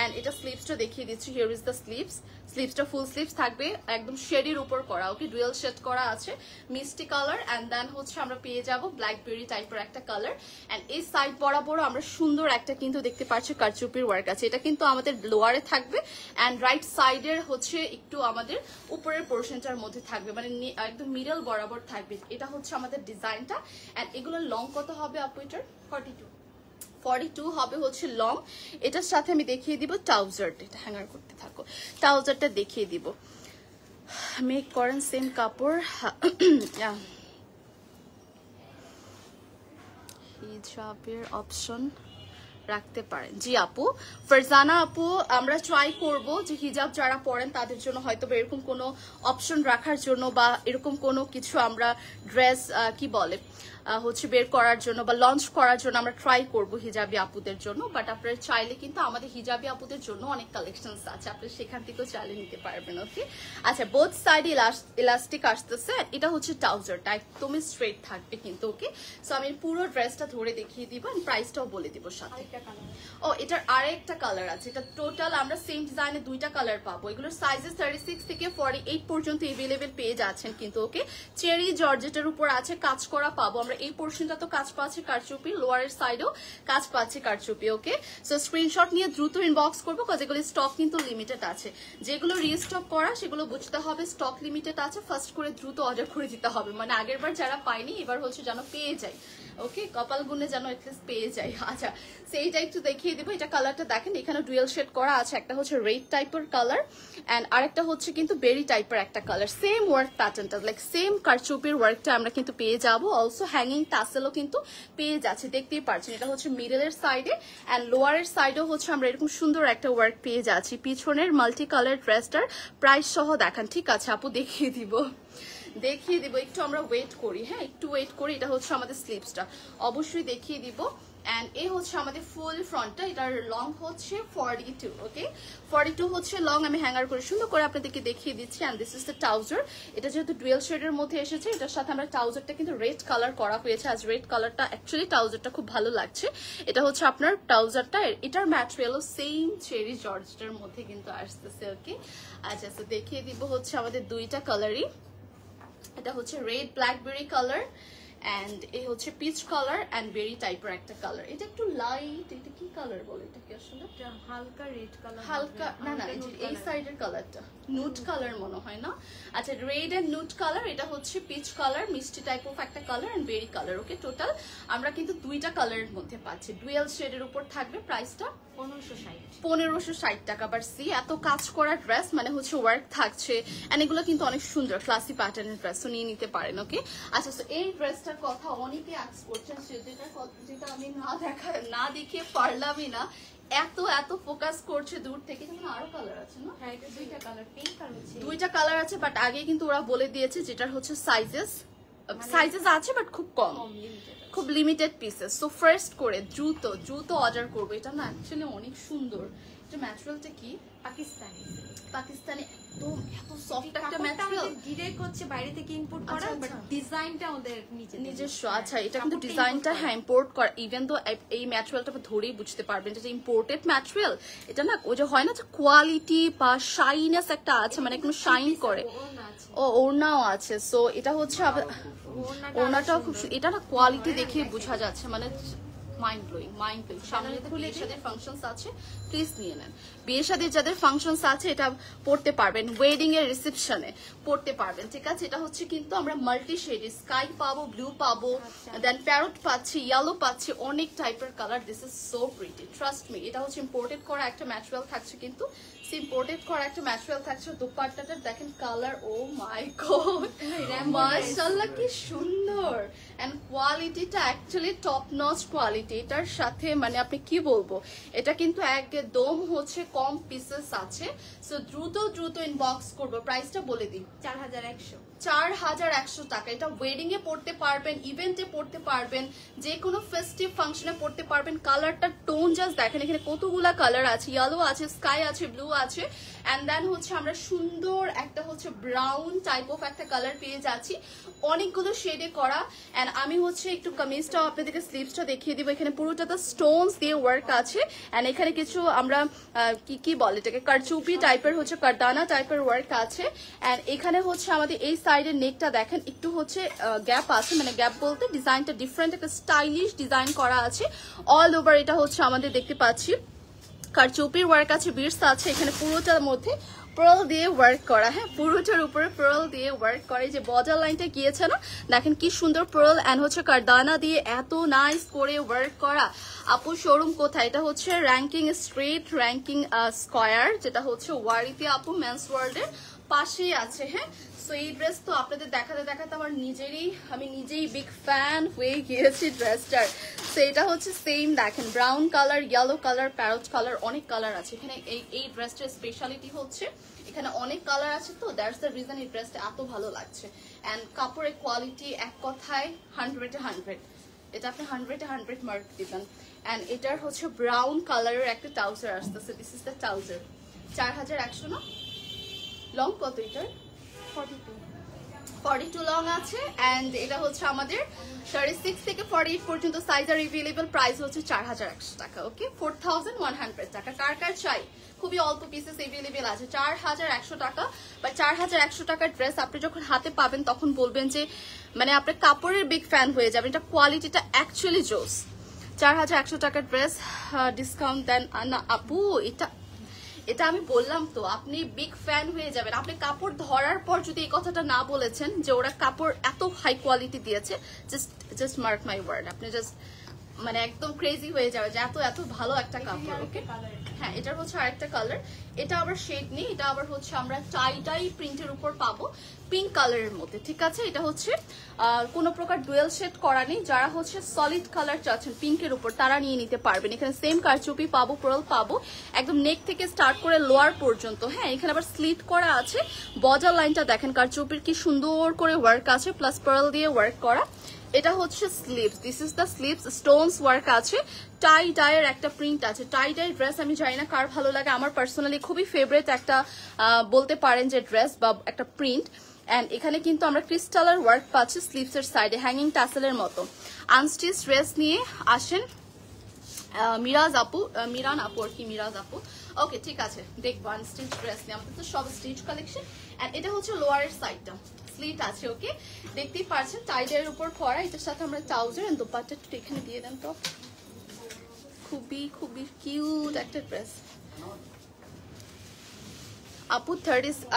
এন্ড এটা স্লিভসটা দেখিয়ে দিচ্ছি, হিয়ার ইজ দ্য স্লিভস। স্লিভসটা ফুল স্লিভস থাকবে, একদম শেডির উপর করা, ওকে, ডুয়েল শেড করা আছে, মিষ্টি কালার। এন্ড দেন হচ্ছে আমরা পেয়ে যাব ব্ল্যাকবেরি টাইপের একটা কালার। এন্ড এই সাইড বরাবর আমরা সুন্দর একটা কিন্তু দেখতে পাচ্ছি কারচুপির ওয়ার্ক আছে, এটা কিন্তু আমাদের লোয়ারে থাকবে। এন্ড রাইট সাইডের হচ্ছে একটু আমাদের উপরের পোর্শনটার মধ্যে থাকবে, মানে একদম মিডল বরাবর থাকবে। এটা হচ্ছে আমাদের ডিজাইনটা। এন্ড এগুলোর লং কত হবে আপু? এটার 42 হবে হচ্ছে লং। এটার সাথে আমি দেখিয়ে দিব ট্রাউজারটা, এটা হ্যাঙ্গার করতে থাকো, ট্রাউজারটা দেখিয়ে দিব। মেক করেন সেম কাপড়, হিজাবের অপশন রাখতে পারেন। জি আপু, ফারজানা আপু, আমরা ট্রাই করব যে হিজাব যারা পরেন তাদের জন্য হয়তো এরকম কোনো অপশন রাখার জন্য, বা এরকম কোনো কিছু আমরা ড্রেস কি বলে হচ্ছে বের করার জন্য বা লঞ্চ করার জন্য আমরা ট্রাই করব হিজাবি আপুদের জন্য। বাট আপনারা চাইলে কিন্তু আমাদের হিজাবি আপুদের জন্য অনেক কালেকশনস আছে, আপনারা সেখান থেকেও চাইলে নিতে পারবেন। ওকে, আচ্ছা, বোথ সাইড ইলাস্টিক আসতেছে। এটা হচ্ছে ট্রাউজারটা একদমই স্ট্রেট থাকবে কিন্তু। ওকে, সো আমি পুরো ড্রেসটা ধরে দেখিয়ে দিব, প্রাইসটাও বলে দিব সাথে। ও, এটার আরেকটা কালার আছে, এটা টোটাল আমরা সেম ডিজাইনে দুইটা কালার পাবো। এগুলোর সাইজেস 36 থেকে 48 পর্যন্ত এভেলেবেল পেয়ে যাচ্ছেন কিন্তু। ওকে, চেরি জর্জেটের উপর আছে, কাজ করা পাবো আমরা। এই পোর্শনটা তো কাজ পাচ্ছি কারচুপি, লোয়ারের সাইডেও কাজ পাচ্ছি কারচুপি। ওকে, সো স্ক্রিনশট নিয়ে দ্রুত ইনবক্স করবো, কাজ এগুলো স্টক কিন্তু লিমিটেড আছে। যেগুলো রিস্টক করা সেগুলো বুঝতে হবে স্টক লিমিটেড আছে, ফার্স্ট করে দ্রুত অর্ডার করে দিতে হবে, মানে আগের বার যারা পায়নি এবার হচ্ছে যেন পেয়ে যায়। ওকে, কপাল গুনে যেন এটলিস্ট পেয়ে যায়। আচ্ছা, সেইটা একটু দেখিয়ে দিব। এটা কালারটা দেখেন, এখানে ডুয়েল শেড করা আছে, একটা হচ্ছে রেড টাইপের কালার এন্ড আরেকটা হচ্ছে কিন্তু বেরি টাইপের একটা কালার। সেম ওয়ার্ক প্যাটার্নটা, লাইক সেম কারচুপির ওয়ার্কটা আমরা কিন্তু পেয়ে যাবো। অলসো হ্যাঙ্গিং টাসেলও কিন্তু পেয়ে যাচ্ছে, দেখতেই পাচ্ছেন। এটা হচ্ছে মিডলের সাইডে এন্ড লোয়ারের সাইডেও হচ্ছে আমরা এরকম সুন্দর একটা ওয়ার্ক পেয়ে যাচ্ছি। পিছনের মাল্টি কালার ড্রেসটার প্রাইস সহ দেখান। ঠিক আছে আপু, দেখিয়ে দিব। একটু আমরা ওয়েট করি, হ্যাঁ একটু ওয়েট করি। এটা হচ্ছে আমাদের স্লিভসটা, অবশ্যই দেখিয়ে দিব। এন্ড এই হচ্ছে আমাদের ফুল ফ্রন্টটা, এটার লং হচ্ছে 42। ওকে, 42 হচ্ছে লং। আমি হ্যাঙ্গার করে সুন্দর করে আপনাদেরকে দেখিয়ে দিচ্ছি। And this is the trouser. এটা যেহেতু ডুয়েল শেডের মধ্যে এসেছে, এটার সাথে আমরা ট্রাউজারটা কিন্তু রেড কালার করা হয়েছে। আজ রেড কালারটা অ্যাকচুয়ালি ট্রাউজারটা খুব ভালো লাগছে। এটা হচ্ছে আপনার ট্রাউজারটা, এটার ম্যাটেরিয়ালও সেম চেরি জর্জেটের মধ্যে কিন্তু আসতেছে। ওকে, আচ্ছা, তো দেখিয়ে দিব হচ্ছে আমাদের দুইটা কালারই। এটা হচ্ছে রেড ব্ল্যাকবেরি কালার এন্ড এই হচ্ছে পিচ কালার এন্ড বেরি টাইপের একটা কালার। এটা একটু লাইট, এটা কি কালার বলে এটাকে আসলে? হালকা রেড কালার, হালকা না, এই সাইডের কালারটা নুট কালার মনে হয় না? আচ্ছা, রেড এন্ড নুট কালার। এটা হচ্ছে পিচ কালার, মিষ্টি টাইপ অফ একটা colour and berry colour. Okay, total আমরা কিন্তু দুইটা কালারের মধ্যে পাচ্ছি, ডুয়েল শেডের উপর থাকবে। প্রাইসটা 1560 টাকা। বাট সি, এত কাজ করা ড্রেস মানে হচ্ছে ওয়ার্ক থাকছে এন্ড এগুলো কিন্তু অনেক সুন্দর ক্লাসি প্যাটার্নের ড্রেস, তো নিয়ে নিতে পারেন। ওকে, আচ্ছা, তো এই ড্রেসটার কথা অনেকে আস্ক করছেন, যেটা আমি না দেখিয়ে পারলামই না, এত ফোকাস করছে দূর থেকে। যেমন আরো কালার আছে না? হ্যাঁ, এটা দুইটা কালার, পিঙ্ক আর হচ্ছে দুইটা কালার আছে, বাট আগে কিন্তু ওরা বলে দিয়েছে যেটার হচ্ছে সাইজেস আছে বাট খুব কম, খুব লিমিটেড পিসেস। সো ফার্স্ট করে দ্রুত অর্ডার করবো। এটা না অ্যাকচুয়ালি অনেক সুন্দর। এটা ম্যাটেরিয়ালটা কি? পাকিস্তানি একদম এত সফট একটা ম্যাটেরিয়াল, ডিরেক্ট হচ্ছে বাইরে থেকে ইম্পোর্ট করা, বাট ডিজাইনটা ওদের নিজস্ব। আচ্ছা, এটা কিন্তু ডিজাইনটা হ্যাঁ ইম্পোর্ট করা। ইভেন তো এই ম্যাটেরিয়ালটা ধরেই বুঝতে পারবেন যে ইম্পোর্টেড ম্যাটেরিয়াল। এটা না ওই যে হয় না যে কোয়ালিটি বা শাইনেস একটা আছে, মানে একদম শাইন করে। ও, ওড়নাও আছে। সো এটা হচ্ছে ওড়নাটাও খুব, এটা না কোয়ালিটি দেখে বোঝা যাচ্ছে, মানে মাইন্ড ব্লোয়িং। সামনে বিয়ে শাদীর ফাংশনস আছে, প্লিজ নিয়ে নেন। বিয়ে শাদীর যাদের ফাংশনস আছে এটা পড়তে পারবেন, ওয়েডিং এর রিসেপশনে পড়তে পারবেন। ঠিক আছে, এটা হচ্ছে কিন্তু আমরা মাল্টি শেড, স্কাই পাবো, ব্লু পাবো, দেন প্যারট পাচ্ছি, ইয়েলো পাচ্ছি, অনেক টাইপের colour. This is so pretty, trust me. এটা হচ্ছে ইম্পোর্টেড করা একটা ম্যাটেরিয়াল থাকছে, কিন্তু ইম্পোর্টেড করা একটা ম্যাটেরিয়াল থাকছে। দোপাট্টাটার দেখেন কালার, ও মাই গড, মাশাআল্লাহ কি সুন্দর। এন্ড কোয়ালিটিটা অ্যাকচুয়ালি টপ নচ কোয়ালিটি। এটার সাথে মানে আপনি কি বলবো, এটা কিন্তু একদম হচ্ছে কম পিসেস আছে। সো দ্রুত ইনবক্স করবো। প্রাইসটা বলে দিই, 4100 টাকা। এটা ওয়েডিং এ পড়তে পারবেন, ইভেন্টে পড়তে পারবেন, যে কোনো ফেস্টিভ ফাংশনে পড়তে পারবেন। কালারটা টোন জাস্ট দেখেন, এখানে কতগুলা কালার আছে, ইয়েলো আছে, স্কাই আছে, ব্লু আছে, এন্ড দেন হচ্ছে আমরা সুন্দর একটা হচ্ছে ব্রাউন টাইপ অফ একটা কালার পেয়ে যাচ্ছি, অনেকগুলো শেডে করা। এন্ড আমি হচ্ছে একটু কামিজটাও আপনাদেরকে স্লিভসটা দেখিয়ে দিব। এখানে পুরোটাতে স্টোনস দিয়ে ওয়ার্ক আছে, এন্ড এখানে কিছু আমরা কি বলে এটাকে কারচুপি টাইপের হচ্ছে কারদানা টাইপের ওয়ার্ক আছে। এন্ড এখানে হচ্ছে আমাদের এই সাইডের নেকটা দেখেন একটু হচ্ছে গ্যাপ আছে, মানে গ্যাপ বলতে ডিজাইনটা ডিফারেন্ট, একটা স্টাইলিশ ডিজাইন করা আছে অল ওভার। এটা হচ্ছে আমাদের দেখতে পাচ্ছি কারচুপির ওয়ার্ক আছে, বিটস আছে, এখানে পুরোটার মধ্যে পার্ল দিয়ে ওয়ার্ক করা। হ্যাঁ, পুরোটার উপরে পার্ল দিয়ে ওয়ার্ক করে, যে বর্ডার লাইনটা গিয়েছে না, দেখেন কি সুন্দর পার্ল এন্ড হচ্ছে কারদানা দিয়ে এত নাইস করে ওয়ার্ক করা। আপু শোরুম কোথায়? এটা হচ্ছে র্যাঙ্কিং স্ট্রিট, র্যাঙ্কিং স্কয়ার, যেটা হচ্ছে ওয়ারিতে আপু মেন্স ওয়ার্ল্ডের পাশেই আছে। হ্যাঁ, সো এই ড্রেস তো আপনাদের দেখাতে দেখাতে আমার আমি নিজেই বিগ ফ্যান হয়ে গিয়েছি ড্রেসটার। সো এটা হচ্ছে সেম দেখেন brown colour, yellow colour, parrot colour, অনেক কালার আছে এখানে। এই ড্রেসটার স্পেশালিটি হচ্ছে এখানে অনেক কালার আছে, তো দ্যাটস দ্য রিজন এই ড্রেসটা এত ভালো লাগছে। অ্যান্ড কাপড়ের কোয়ালিটি এক কথায় 100-এ 100, এটা আপনি 100-এ 100 মার্ক দিবেন। অ্যান্ড এটার হচ্ছে ব্রাউন কালারের একটা ট্রাউজার আসতেছে, দিস ইজ দ্য ট্রাউজার। 4100 না? লং কত এটার? 42 লং আছে। এন্ড এটা হচ্ছে আমাদের 36 থেকে 48 পর্যন্ত সাইজ আর এভেলেবল। প্রাইস হচ্ছে 4100 টাকা। ওকে, 4100 টাকা। কার কার চাই? খুবই অল্প পিসেস এভেলেবল আছে। 4100 টাকা বা 4100 টাকার ড্রেস আপনি যখন হাতে পাবেন তখন বলবেন যে মানে আপনার কাপড়ের বিগ ফ্যান হয়ে যাবেন। এটা কোয়ালিটিটা অ্যাকচুয়ালি জোস। 4100 টাকার ড্রেস ডিসকাউন্ট দেন না আপু? এটা আমি বললাম তো, আপনি বিগ ফ্যান হয়ে যাবেন। আপনি কাপড় ধরার পর যদি এই কথাটা না বলেছেন যে ওরা কাপড় এত হাই কোয়ালিটি দিয়েছে, জাস্ট মার্ক মাই ওয়ার্ড, আপনি জাস্ট মানে একদম ক্রেজি হয়ে যাবে যে এত ভালো একটা কাপড়। ওকে, হ্যাঁ, এটার হচ্ছে আরেকটা কালার, এটা আবার শেড নেই, এটা আবার হচ্ছে আমরা টাই প্রিন্টের উপর পাবো পিঙ্ক কালারের মধ্যে। ঠিক আছে, এটা হচ্ছে কোনো প্রকার ডুয়েল শেড করা নেই। যারা হচ্ছে সলিড কালার চাচ্ছেন পিঙ্কের উপর তারা নিয়ে নিতে পারবেন। এখানে সেম কারচুপি পাবো, পার্ল পাবো, একদম নেক থেকে স্টার্ট করে লোয়ার পর্যন্ত। হ্যাঁ, এখানে আবার স্লিট করা আছে, বর্ডার লাইনটা দেখেন কারচুপির কি সুন্দর করে ওয়ার্ক আছে, প্লাস পার্ল দিয়ে ওয়ার্ক করা। এটা হচ্ছে sleeves, this is the sleeves, Stones work আছে, টাই ডাইয়ের একটা প্রিন্ট আছে। টাই ডাই ড্রেস আমি জানি না কার ভালো লাগে, আমার পার্সোনালি খুবই ফেভারিট একটা বলতে পারেন যে ড্রেস বা একটা প্রিন্ট। অ্যান্ড এখানে কিন্তু আমরা ক্রিস্টালের ওয়ার্ক পাচ্ছি স্লিভসের সাইডে, হ্যাঙ্গিং টাসেলের মতো। আনস্টিচ ড্রেস নিয়ে আসেন মিরাজ আপু, মিরান আপু আর কি, মিরাজ আপু। ওকে, ঠিক আছে, দেখবো আনস্টিচ ড্রেস নিয়ে, আমাদের তো সব স্টিচ কালেকশন। অ্যান্ড এটা হচ্ছে লোয়ারের সাইডটা, স্লিট আছে। ওকে, দেখতেই পাচ্ছেন টাইডের উপর করা, এটার সাথে আমরা ট্রাউজার এন্ড দোপাট্টা একটু এখানে দিয়ে দেন তো। খুবই কিউট একটা ড্রেস আপু।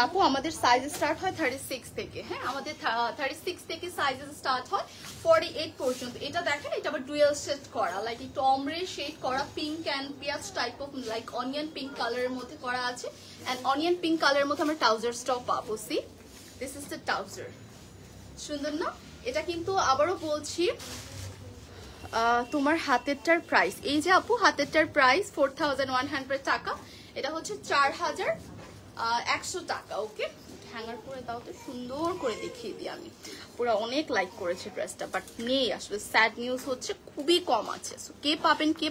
আপু আমাদের সাইজ স্টার্ট হয় 36 থেকে। হ্যাঁ, আমাদের 36 থেকে সাইজ স্টার্ট হয় 48 পর্যন্ত। এটা দেখেন, এটা আবার ডুয়েল শেড করা, লাইক একটু অমরে শেড করা, পিঙ্ক অ্যান্ড পিয়াজ type of, like onion pink কালারের মধ্যে করা আছে। অ্যান্ড অনিয়ন পিঙ্ক কালারের মধ্যে আমরা ট্রাউজারসটাও পাবো। See, this is the trouser. সুন্দর না? এটা কিন্তু আবারও বলছি তোমার হাতেরটার প্রাইস, এই যে আপু হাতেরটার প্রাইস 4100 টাকা। এটা হচ্ছে 4100 টাকা। ওকে, হ্যাঙ্গার করে দাও তো, সুন্দর করে দেখিয়ে দিই আমি। পুরো অনেক লাইক করেছে ড্রেসটা, বাট নেই আসলে। স্যাড নিউজ হচ্ছে খুবই কম আছে। সো কে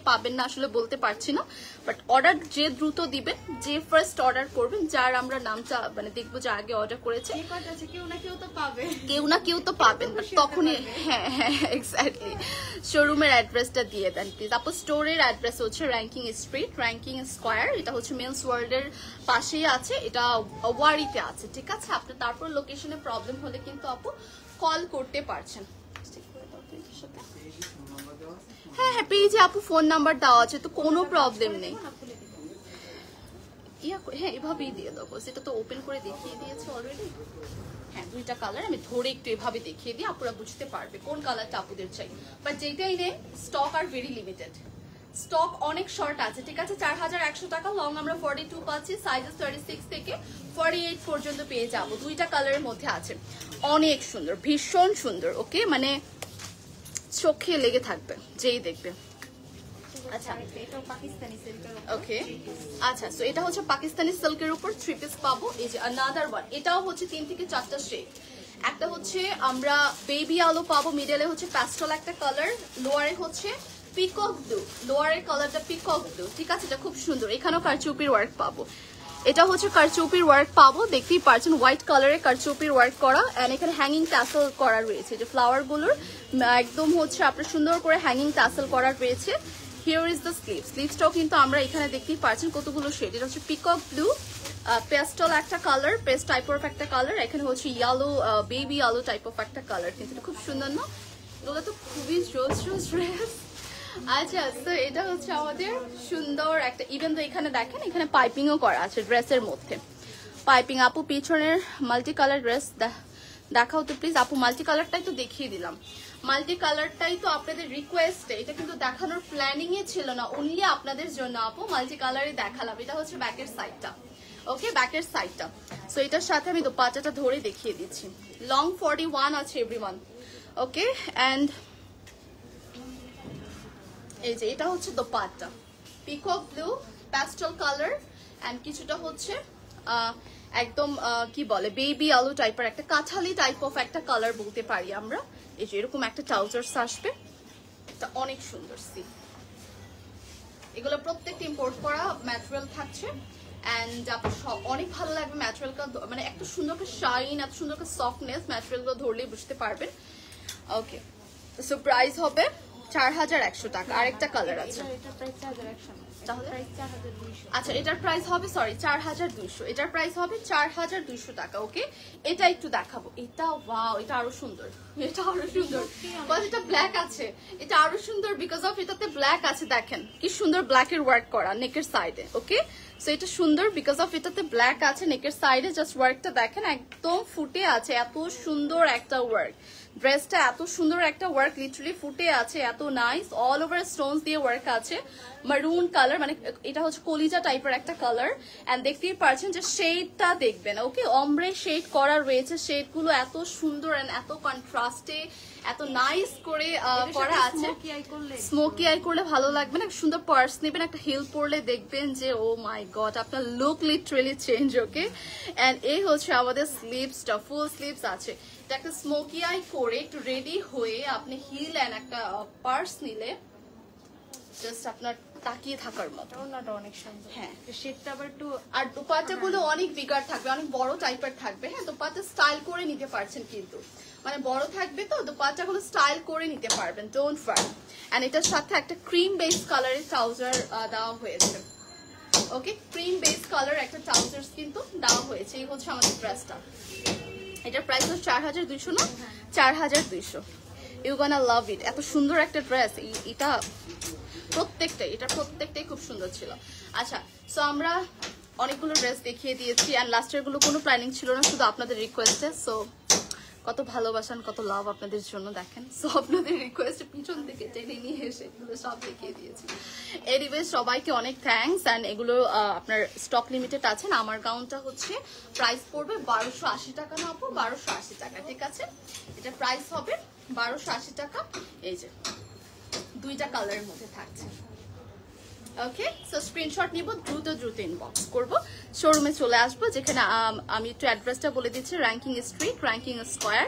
পাবেন না আসলে বলতে পারছি না, বাট অর্ডার যে দ্রুত দিবেন, যে ফার্স্ট অর্ডার করবেন, যার আমরা নামটা মানে দেখবো যে আগে অর্ডার করেছে, কেউ না কেউ তো পাবেন। বাট তখনই হ্যাঁ এক্স্যাক্টলি শোরুমের অ্যাড্রেসটা দিয়ে দেন প্লিজ আপু। স্টোরের অ্যাড্রেস হচ্ছে র্যাঙ্কিং স্ট্রিট, র্যাঙ্কিং স্কয়ার, এটা হচ্ছে মেন্স ওয়ার্ল্ডের পাশেই আছে, এটা ওয়ারিতে আছে। ঠিক আছে, আপনি তারপর লোকেশনে প্রবলেম হলে কিন্তু আপু কল করতে পারছেন। হ্যাঁ, পেজে আপু ফোন নাম্বার দেওয়া আছে, তো কোনো প্রবলেম নেই। হ্যাঁ, এভাবেই দিয়ে দেবো, সেটা তো ওপেন করে দেখিয়ে দিয়েছে অলরেডি। হ্যাঁ, দুইটা কালার আমি ধরে একটু এভাবে দেখিয়ে দিই, আপুরা বুঝতে পারবে কোন কালারটা আপুদের চাই। বাট যেটাই নেই, stock are very limited, stock অনেক শর্ট আছে। ঠিক আছে, 4100 টাকা। লং আমরা 42 পাচ্ছি, সাইজেস 36 থেকে 48 পর্যন্ত পেয়ে যাবো। দুইটা কালারের মধ্যে আছে, অনেক সুন্দর, ভীষণ সুন্দর। ওকে, মানে চোখে লেগে থাকবে যেই দেখবে। আচ্ছা, ওকে, আচ্ছা, সো এটা হচ্ছে পাকিস্তানি সিল্কের উপর 3 পিস পাবো। এই যে আনাদার ওয়ান, এটাও হচ্ছে 3 থেকে 4টা শেড। একটা হচ্ছে আমরা বেবি আলো পাবো, মিডলে হচ্ছে প্যাস্টেল একটা কালার, লোয়ারে হচ্ছে পিকক ব্লু, লোয়ারের কালারটা পিকক ব্লু, ঠিক আছে? এটা খুব সুন্দর। এখানেও কারচুপির ওয়ার্ক পাবো, এটা হচ্ছে কারচুপির ওয়ার্ক পাবো, দেখতেই পাচ্ছেন হোয়াইট কালারের কারচুপির ওয়ার্ক করা, এন্ড এখানে হ্যাঙ্গিং ট্যাসেল করা রয়েছে, যে ফ্লাওয়ার গুলোর একদম হচ্ছে আপনার সুন্দর করে হ্যাঙ্গিং ট্যাসেল করা রয়েছে। হিয়ার ইজ দ্য স্লিভস, স্লিভসটাও কিন্তু আমরা এখানে দেখতেই পাচ্ছেন কতগুলো শেড। এটা হচ্ছে পিকক ব্লু, পেস্টাল একটা কালার, পেস্ট টাইপ অফ একটা কালার, এখানে হচ্ছে ইয়েলো, বেবি আলো টাইপ অফ একটা কালার, কিন্তু এটা খুব সুন্দর না? এগুলো তো খুবই জোস জোস ড্রেস। আচ্ছা, তো এটা হচ্ছে আমাদের সুন্দর একটা, ইভেন তো এখানে দেখেন এখানে পাইপিংও করা আছে ড্রেসের মধ্যে, পাইপিং। আপু পিছনের মাল্টি কালার ড্রেস দেখাও তো প্লিজ। আপু মাল্টি কালারটাই তো দেখিয়ে দিলাম, মাল্টি কালারটাই তো আপনাদের রিকোয়েস্টে, এটা কিন্তু দেখানোর প্ল্যানিং এ ছিল না, অনলি আপনাদের জন্য আপু মাল্টি কালারই দেখালাম। এটা হচ্ছে ব্যাকের সাইডটা, ওকে, ব্যাকের সাইডটা। সো এটার সাথে আমি দোপাট্টাটা ধরে দেখিয়ে দিচ্ছি। লং 41 আছে এভরিওয়ান, ওকে। অ্যান্ড এই যে এটা হচ্ছে dupatta, peacock blue pastel colour, and কিছুটা হচ্ছে একদম কি বলে বেবি আলু টাইপের একটা কাঁঠালি টাইপ অফ একটা কালার বলতে পারি আমরা। এই যে এরকম একটা ট্রাউজার্স আসবে, এটা অনেক সুন্দর। সি এগুলো প্রত্যেকটা ইম্পোর্ট করা ম্যাটেরিয়াল থাকছে, অ্যান্ড আপনার অনেক ভালো লাগবে ম্যাটেরিয়ালটা, মানে এত সুন্দর একটা শাইন, এত সুন্দর একটা সফটনেস, ম্যাটেরিয়ালগুলো ধরলেই বুঝতে পারবেন। ওকে, সো প্রাইস হবে 4100 টাকা। আরেকটা কালার আছে, আচ্ছা এটার প্রাইস হবে, সরি 4200, এটার প্রাইস হবে 4200 টাকা। ওকে, এটা একটু দেখাবো, এটা ওয়াও, এটা আরো সুন্দর, এটা আরো সুন্দর, এটা ব্ল্যাক আছে, এটা আরো সুন্দর বিকজ অফ এটাতে ব্ল্যাক আছে, দেখেন কি সুন্দর ব্ল্যাকের ওয়ার্ক করা নেকের সাইডে। ওকে, সো এটা সুন্দর বিকজ অফ এটাতে ব্ল্যাক আছে নেকের সাইডে, জাস্ট ওয়ার্কটা দেখেন একদম ফুটে আছে, এত সুন্দর একটা ওয়ার্ক, ড্রেসটা এত সুন্দর একটা ওয়ার্ক, লিটারালি ফুটে আছে, এত নাইস, অল ওভার স্টোনস দিয়ে ওয়ার্ক আছে, মারুন কালার, মানে এটা হচ্ছে কলিজা টাইপের একটা কালার, এন্ড দেখতেই পাচ্ছেন যে শেডটা দেখবেন, ওকে, অমব্রে শেড করা রয়েছে, শেডগুলো এত সুন্দর এন্ড এত কন্ট্রাস্টে, এত নাইস করে করা আছে। স্মোকি আই করলে ভালো লাগবে না, সুন্দর পার্স নেবেন, একটা হিল পরলে দেখবেন যে ও মাই গড আপনার look literally change. Okay, and এই হচ্ছে আমাদের স্লিভসটা, ফুল স্লিভস আছে, এটা একটা স্মোকি আই করে একটু রেডি হয়ে আপনি হিল এন্ড একটা পার্স নিলে জাস্ট আপনার তাকিয়ে থাকার মতো, অনেক সুন্দর। হ্যাঁ, শেডটা আবার একটু, আর দোপাট্টা গুলো অনেক বিগার থাকবে, অনেক বড় টাইপের থাকবে। হ্যাঁ, দোপাট্টা স্টাইল করে নিতে পারছেন, কিন্তু মানে বড় থাকবে তো দোপাট্টা গুলো স্টাইল করে নিতে পারবেন, ডোন্ট ওয়ারি। এন্ড এটার সাথে একটা ক্রিম বেস কালারের ট্রাউজার দেওয়া হয়েছে। ওকে, ক্রিম বেস কালার একটা ট্রাউজার্স কিন্তু দেওয়া হয়েছে। এই হচ্ছে আমাদের ড্রেসটা, এটার প্রাইস হচ্ছে 4200 না, 4200। ইউ গোনা লাভ ইট, এত সুন্দর একটা ড্রেস, এটা প্রত্যেকটাই খুব সুন্দর ছিল। আচ্ছা, সো আমরা অনেকগুলো ড্রেস দেখিয়ে দিয়েছি, অ্যান্ড লাস্টের গুলো কোনো প্ল্যানিং ছিল না, শুধু আপনাদের রিকোয়েস্টে। সো কত ভালোবাসান, কত লাভ আপনাদের জন্য, দেখেন। সো আপনাদের রিকোয়েস্টে পিছন থেকে টেনে নিয়ে এসে এগুলো সব দেখিয়ে দিয়েছি। এনিওয়ে সবাইকে অনেক থ্যাঙ্কস, অ্যান্ড এগুলো আপনার স্টক লিমিটেড আছে। আমার গাউনটা হচ্ছে প্রাইস পড়বে 1280 টাকা না আপু, 1280 টাকা, ঠিক আছে? এটা প্রাইস হবে 1280 টাকা। এই যে দুইটা কালারের মধ্যে থাকছে। ওকে, সো স্ক্রিনশট নিব, দ্রুত ইনবক্স করব, শোরুমে চলে আসবো, যেখানে আমি একটু অ্যাড্রেসটা বলে দিচ্ছি, Rankin Street, Rankin Square,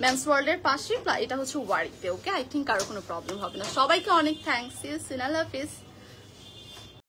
Men's ওয়ার্ল্ডের পাশে, এটা হচ্ছে ওয়ারিতে। ওকে, আই থিঙ্ক কারো কোনো প্রবলেম হবে না। সবাইকে অনেক থ্যাঙ্কস, সিনাল হাফিজ।